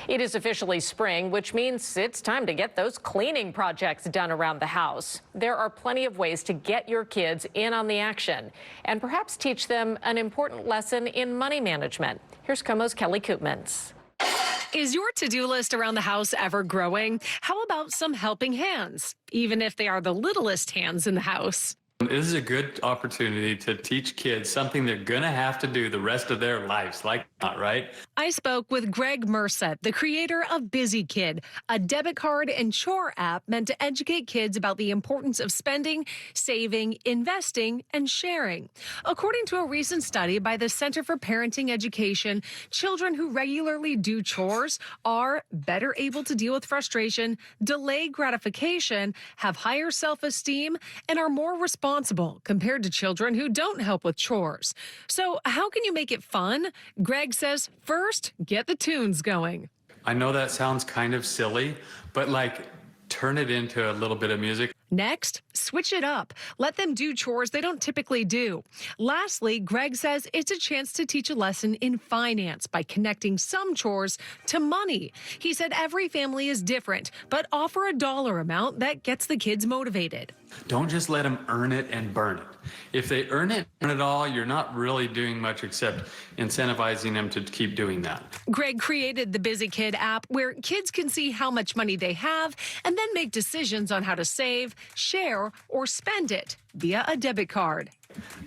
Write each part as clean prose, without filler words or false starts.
It is officially spring, which means it's time to get those cleaning projects done around the house. There are plenty of ways to get your kids in on the action and perhaps teach them an important lesson in money management. Here's KOMO's Kelly Koopmans. Is your to-do list around the house ever growing? How about some helping hands, even if they are the littlest hands in the house? This is a good opportunity to teach kids something they're going to have to do the rest of their lives, like that, right? I spoke with Gregg Murset, the creator of BusyKid, a debit card and chore app meant to educate kids about the importance of spending, saving, investing, and sharing. According to a recent study by the Center for Parenting Education, children who regularly do chores are better able to deal with frustration, delay gratification, have higher self-esteem, and are more responsible compared to children who don't help with chores. So how can you make it fun? Gregg says, first, get the tunes going. I know that sounds kind of silly, but turn it into a little bit of music. Next, switch it up. Let them do chores they don't typically do. Lastly, Gregg says it's a chance to teach a lesson in finance by connecting some chores to money. He said every family is different, but offer a dollar amount that gets the kids motivated. Don't just let them earn it and burn it. If they earn it all, you're not really doing much except incentivizing them to keep doing that. Gregg created the BusyKid app where kids can see how much money they have and then make decisions on how to save, share, or spend it via a debit card.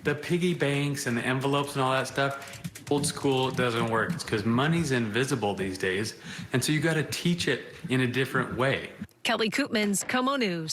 The piggy banks and the envelopes and all that stuff, old school, doesn't work. It's because money's invisible these days, and so you got to teach it in a different way. Kelly Koopmans, KOMO News.